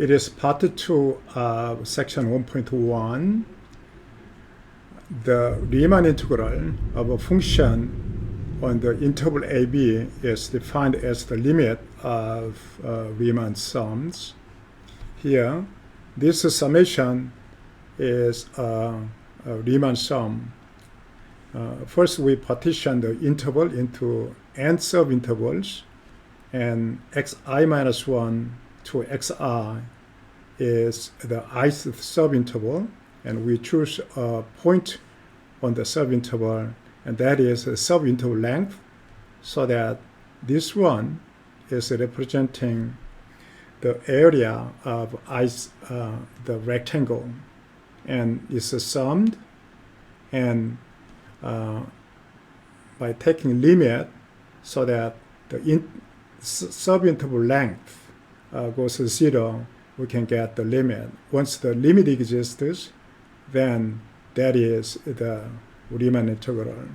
It is part 2 of section 1.1. The Riemann integral of a function on the interval AB is defined as the limit of Riemann sums. Here, this summation is a Riemann sum. First, we partition the interval into n subintervals, and xi minus 1 to xi is the ith subinterval, and we choose a point on the subinterval, and that is the subinterval length, so that this one is representing the area of the rectangle, and is summed, and by taking limit so that the subinterval length goes to 0, we can get the limit. Once the limit exists, then that is the Riemann integral.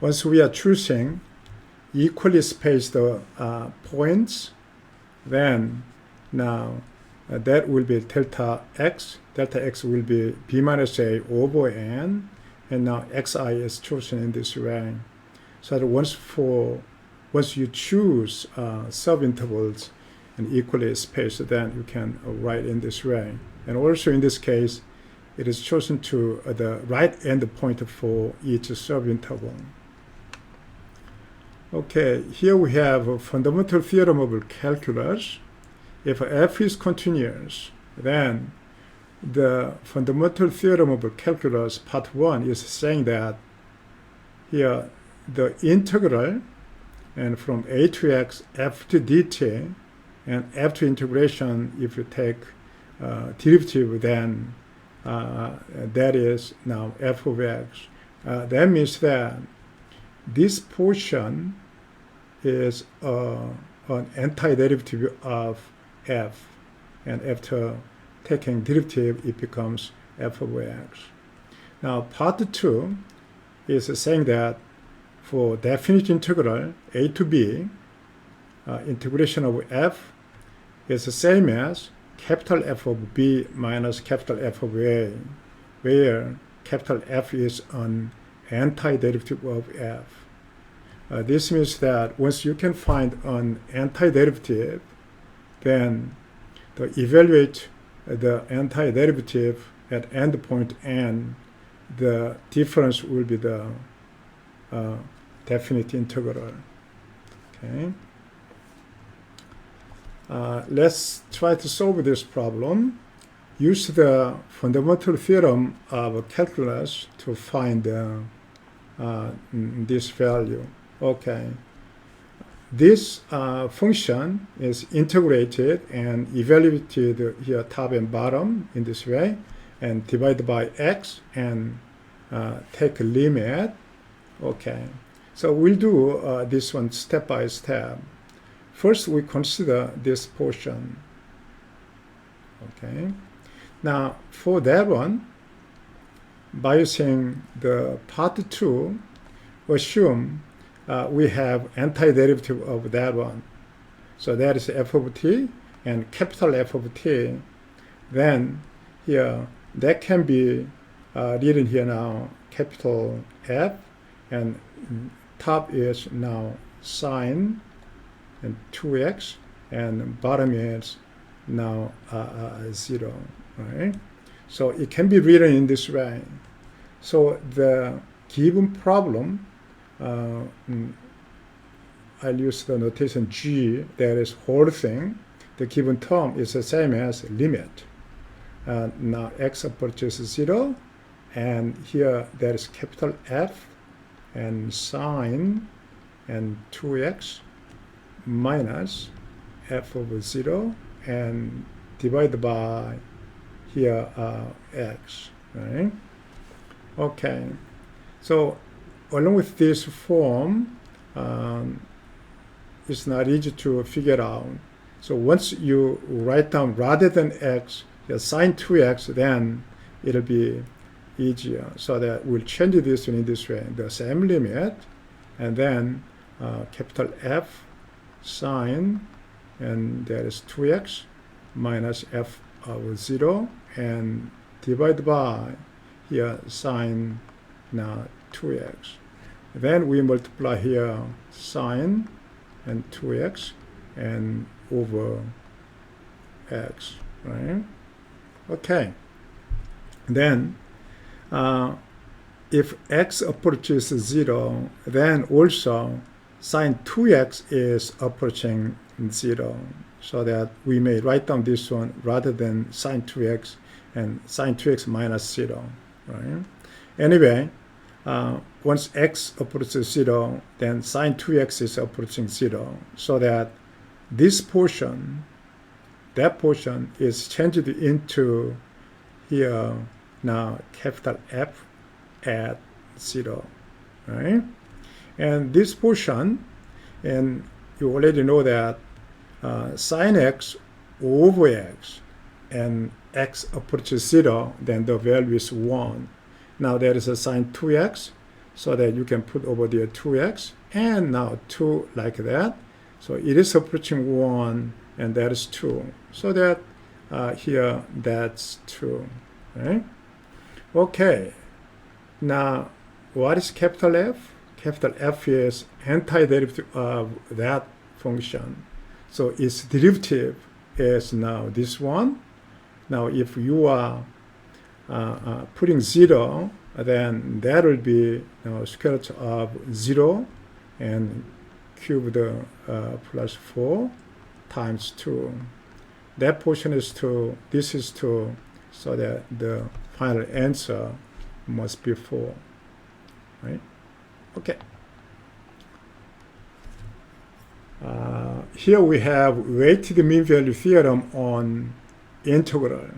Once we are choosing equally spaced points, then now that will be delta x. Delta x will be b minus a over n, and now xi is chosen in this way. So that once you choose subintervals and equally spaced, then you can write in this way. And also in this case, it is chosen to the right endpoint for each subinterval. Okay, here we have a fundamental theorem of calculus. If f is continuous, then the fundamental theorem of calculus part 1 is saying that here the integral, and from a to x, f to dt, and after integration, if you take derivative, then that is now f of x. That means that this portion is an antiderivative of f, and after taking derivative, it becomes f of x. Now, part 2 is saying that for definite integral a to b, integration of f is the same as capital F of b minus capital F of a, where capital F is an antiderivative of f. This means that once you can find an antiderivative, then evaluate the antiderivative at endpoint n, the difference will be the definite integral. Okay. Let's try to solve this problem. Use the fundamental theorem of calculus to find this value. Okay. This function is integrated and evaluated here top and bottom in this way, and divided by x and take a limit. Okay. So we'll do this one step by step. First, we consider this portion. Okay. Now, for that one, by using the part 2, assume we have antiderivative of that one. So that is f of t and capital F of t. Then here, that can be written here now, capital F, and top is now sine and 2x, and bottom is now 0, right? So it can be written in this way. So the given problem, I'll use the notation g, that is whole thing. The given term is the same as limit. Now x approaches 0, and here there is capital F and sine and 2x minus f of 0 and divided by here x, right? Okay, so along with this form, it's not easy to figure out. So once you write down rather than x, sine 2x, then it'll be easier. So that we'll change this in this way, the same limit, and then capital F sine, and that is 2x, minus f of 0 and divide by here sine now 2x. Then we multiply here sine and 2x and over x, right? Okay. Then if x approaches 0, then also sine 2x is approaching 0. So that we may write down this one rather than sine 2x and sine 2x minus 0, right? Anyway, once x approaches 0, then sine 2x is approaching 0. So that this portion, that portion is changed into here now capital F at 0, right? And this portion, and you already know that sine x over x and x approaches 0, then the value is 1. Now there is a sine 2x, so that you can put over there 2x, and now 2 like that. So it is approaching 1, and that is 2. So that here, that's 2, right? Okay. Now, what is capital F? Capital F is antiderivative of that function. So its derivative is now this one. Now, if you are putting 0, then that will be square root of 0 and cubed plus 4 times 2. That portion is 2, this is 2, so that the final answer must be 4, right? Okay. Here we have weighted mean value theorem on integral.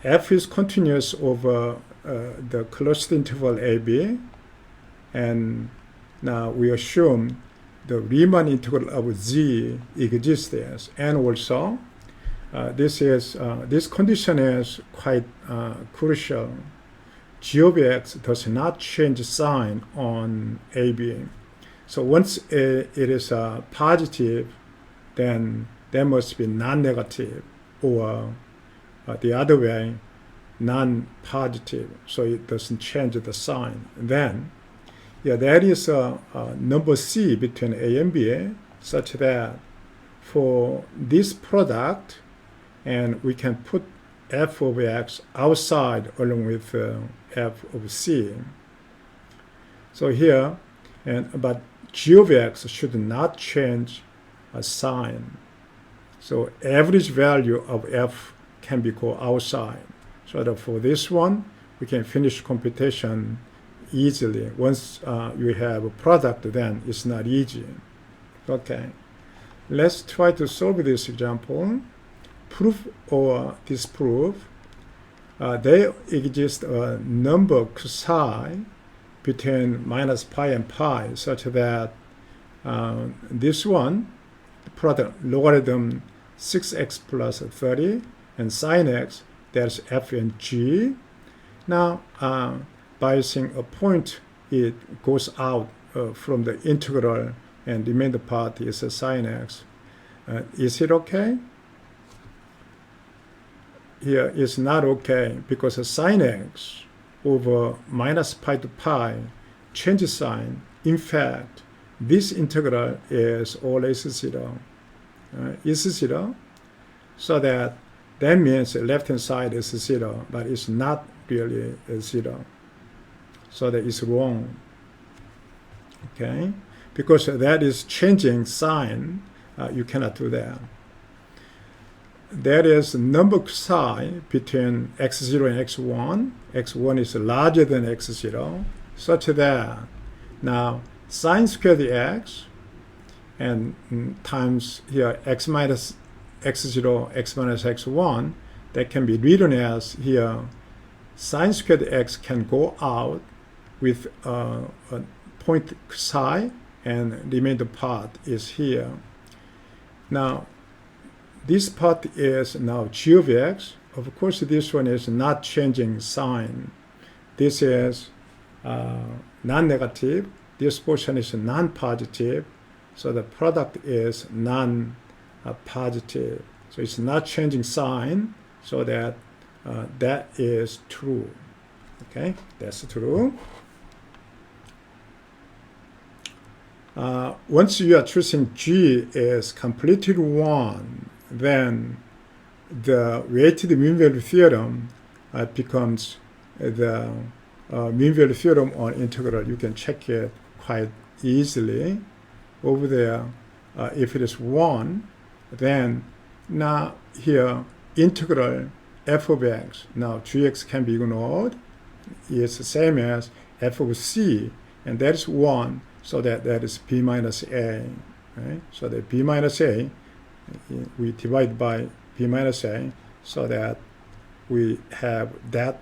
F is continuous over the closed interval AB, and now we assume the Riemann integral of z exists, and also this condition is quite crucial. G of x does not change sign on AB. So once it is positive, then that must be non-negative, or the other way, non-positive, so it doesn't change the sign. Then, yeah, there is a number C between A and B, such that for this product, and we can put f of x outside along with f of c. So here, but g of x should not change a sign. So average value of f can be go outside. So that for this one, we can finish computation easily. Once you have a product, then it's not easy. Okay, let's try to solve this example. Proof or disprove. There exists a number psi between minus pi and pi, such that this one, the product logarithm 6x plus 30 and sine x, that's f and g. Now, by using a point, it goes out from the integral, and the remainder part is a sine x. Is it okay? Here is not okay, because a sine x over minus pi to pi changes sign. In fact, this integral is always 0. Is 0, so that means the left-hand side is 0, but it's not really 0. So that is wrong. Okay, because that is changing sign. You cannot do that. There is number psi between x0 and x1. x1 is larger than x0, such that now sine squared x and times here x minus x0, x minus x1, that can be written as here sine squared x can go out with a point psi, and the remainder part is here. Now, this part is now g of x. Of course, this one is not changing sign. This is non-negative. This portion is non-positive. So the product is non-positive. So it's not changing sign, so that that is true. Okay, that's true. Once you are choosing G is completed 1, then the weighted mean value theorem becomes the mean value theorem on integral. You can check it quite easily over there. If it is 1, then now here integral f of x, now gx can be ignored. It's the same as f of c, and that is 1, so that is b minus a. Right? So that b minus a, we divide by b minus a, so that we have that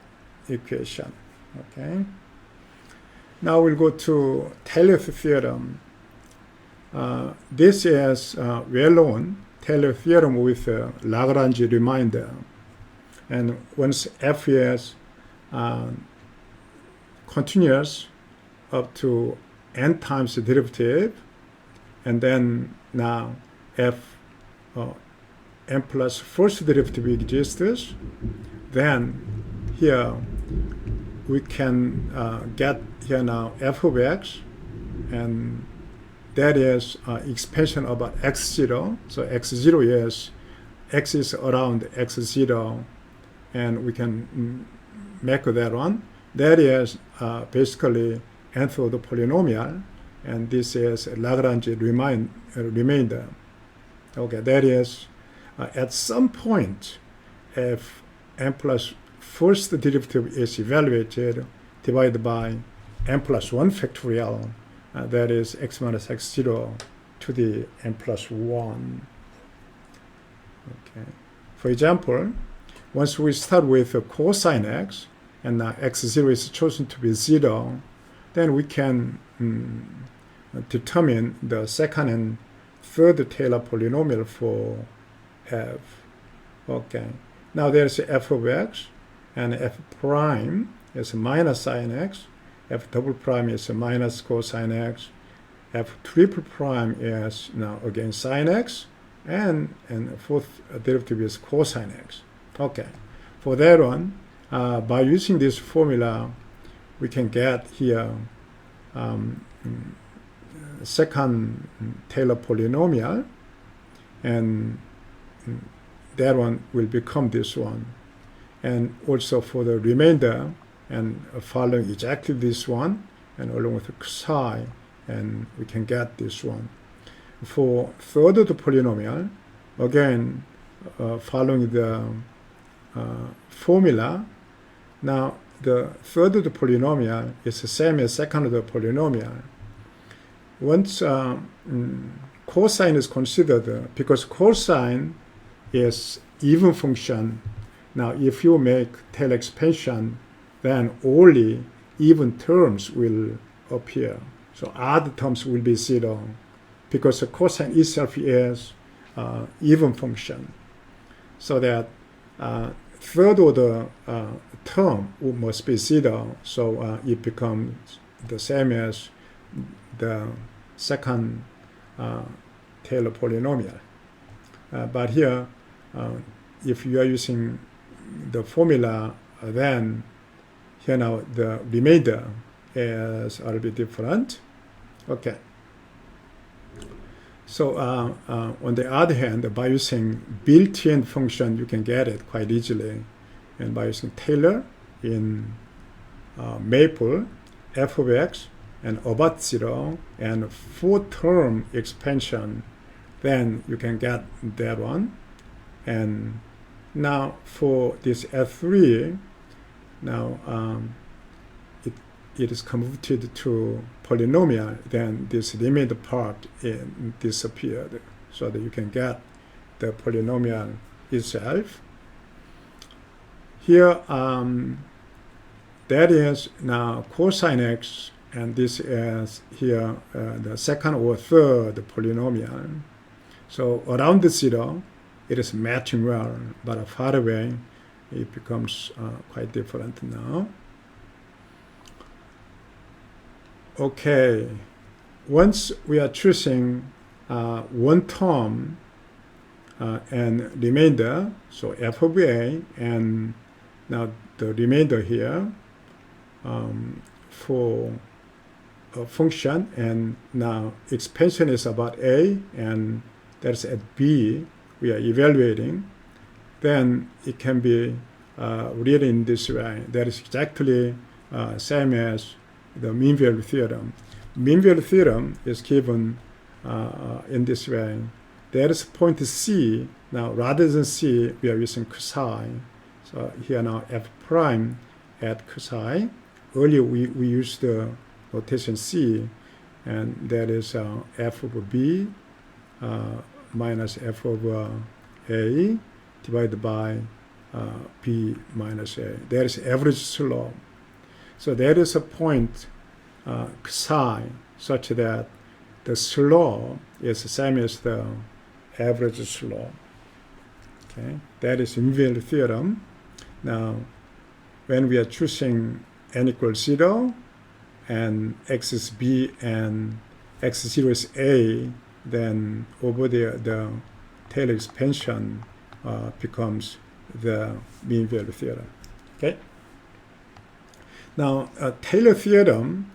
equation. Okay. Now we'll go to Taylor's theorem. This is well-known Taylor theorem with Lagrange remainder. And once f is continuous up to n times the derivative, and then now f n plus first derivative exists, then here we can get here now f of x, and that is expansion about x0. So x0 is, x is around x0, and we can make that one. That is basically nth order polynomial, and this is Lagrange remainder. Okay, that is at some point, if n plus first derivative is evaluated, divided by n plus 1 factorial, that is x minus x0 to the n plus 1. Okay. For example, once we start with cosine x, and x0 is chosen to be 0, then we can determine the second and third Taylor polynomial for f. Okay. Now there's f of x, and f prime is minus sine x, f double prime is minus cosine x, f triple prime is now again sine x, and fourth derivative is cosine x. Okay. For that one, by using this formula, we can get here second Taylor polynomial, and that one will become this one. And also for the remainder, and following exactly this one, and along with psi, and we can get this one. For third order polynomial, again, following the formula, now the third order polynomial is the same as second order polynomial. Once cosine is considered, because cosine is even function, now if you make Taylor expansion, then only even terms will appear. So odd terms will be 0, because the cosine itself is even function. So that third order term must be 0, so it becomes the same as the second Taylor polynomial. But here, if you are using the formula, then here now the remainder is a little bit different. Okay. So on the other hand, by using built-in function, you can get it quite easily. And by using Taylor in Maple, f of x, and about 0, and 4-term expansion, then you can get that one. And now for this f3, now it is converted to polynomial, then this remainder part disappeared, so that you can get the polynomial itself. Here, that is now cosine x, and this is here the second or third polynomial. So around the 0, it is matching well, but far away, it becomes quite different now. Okay, once we are choosing one term and remainder, so f of a, and now the remainder here for a function, and now expansion is about a, and that's at b we are evaluating, then it can be written in this way. That is exactly same as the mean value theorem. Mean value theorem is given in this way. There is point C. Now, rather than C, we are using cosine. So here now f prime at cosine. Earlier we used the notation C, and that is f of b minus f of a divided by b minus a. That is average slope. So there is a point cosine such that the slope is the same as the average slope. Okay, that is mean value theorem. Now, when we are choosing n equals 0 and x is b and x0 is a, then over there the Taylor expansion becomes the mean value theorem. Okay. Now, Taylor theorem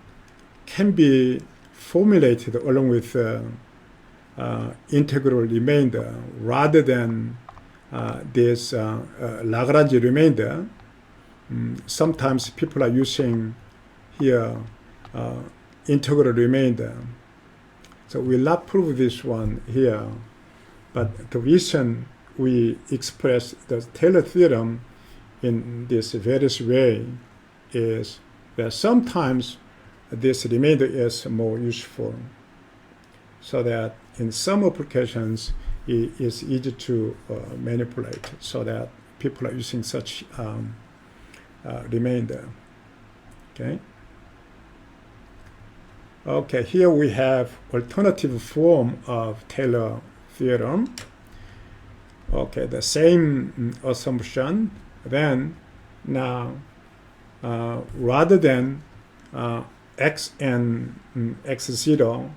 can be formulated along with integral remainder rather than this Lagrange remainder. Sometimes people are using here integral remainder. So we'll not prove this one here, but the reason we express the Taylor theorem in this various way is that sometimes this remainder is more useful, so that in some applications it is easy to manipulate, so that people are using such remainder. Okay. Okay, here we have alternative form of Taylor theorem. Okay, the same assumption. Then now rather than x and x0,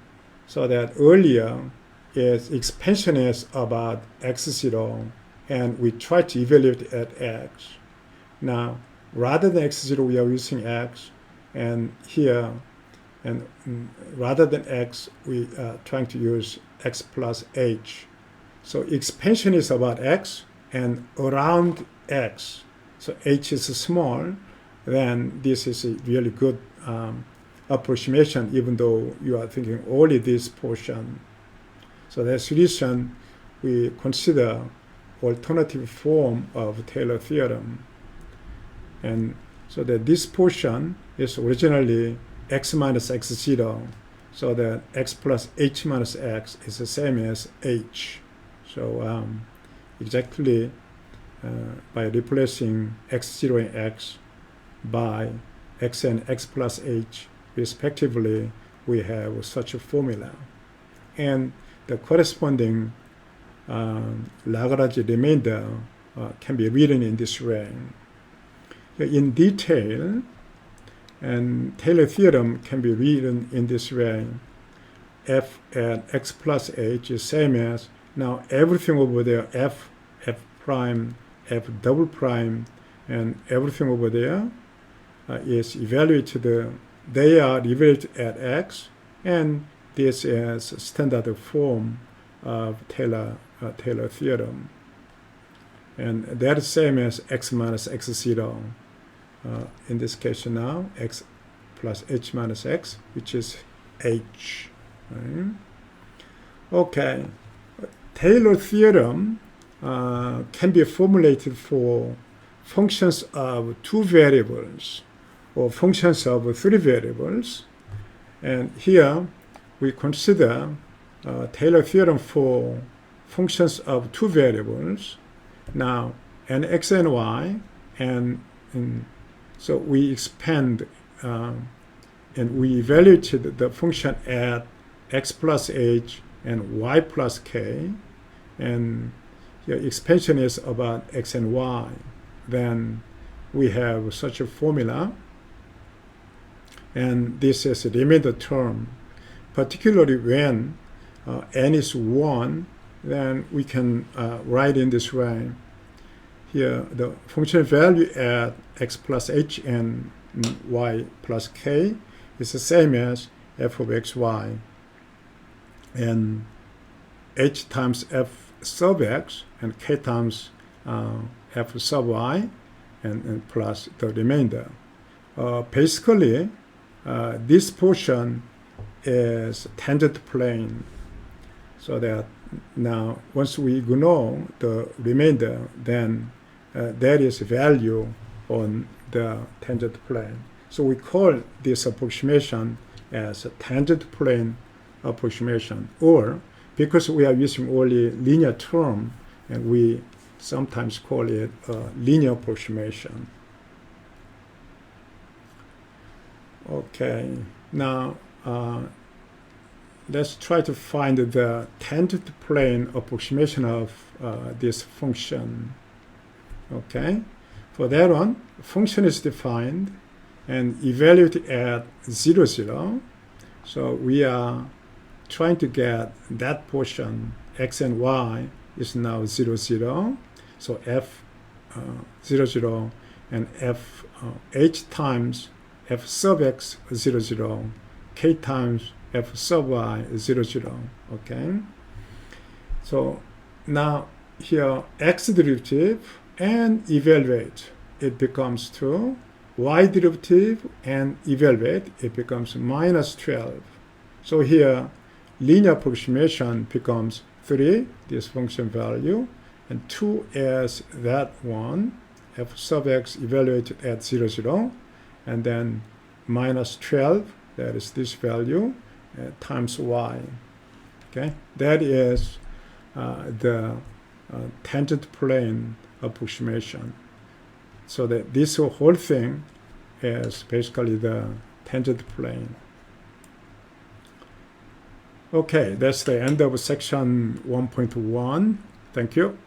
so that earlier is expansion is about x0 and we try to evaluate at x. Now rather than x0 we are using x, and here and rather than x we are trying to use x plus h. So expansion is about x and around x, so h is small, then this is a really good approximation, even though you are thinking only this portion. So that's the reason we consider alternative form of Taylor theorem. And so that this portion is originally x minus x0, so that x plus h minus x is the same as h. So exactly by replacing x0 and x by x and x plus h respectively, we have such a formula. And the corresponding Lagrange remainder can be written in this way. In detail, and Taylor theorem can be written in this way. F at x plus h is same as, now everything over there, f, f prime, f double prime, and everything over there is evaluated, they are evaluated at x, and this is standard form of Taylor theorem. And that is same as x minus x0. In this case now, x plus h minus x, which is h. Right? Okay, Taylor theorem can be formulated for functions of 2 variables or functions of 3 variables. And here we consider Taylor theorem for functions of 2 variables. Now, and x and y, and so we expand and we evaluated the function at x plus h and y plus k, and the expansion is about x and y. Then we have such a formula, and this is a remainder term, particularly when n is 1 then we can write in this way. Here, the function value at x plus h and y plus k is the same as f of xy, and h times f sub x and k times f sub y, and plus the remainder. Basically, this portion is tangent plane, so that now once we ignore the remainder, then that is value on the tangent plane. So we call this approximation as a tangent plane approximation, or because we are using only linear term, and we sometimes call it a linear approximation. Okay, now let's try to find the tangent plane approximation of this function. Okay, for that one, function is defined and evaluated at 0, 0. So we are trying to get that portion, x and y is now 0, 0. So f 0, 0 and f h times f sub x 0, 0, k times f sub y 0, 0. Okay, so now here x derivative and evaluate, it becomes 2. Y derivative and evaluate, it becomes minus 12. So here linear approximation becomes 3, this function value, and 2 is that one, f sub x evaluated at 0, 0, and then minus 12, that is this value, times y. Okay, that is the tangent plane approximation. So that this whole thing is basically the tangent plane. Okay, that's the end of section 1.1. Thank you.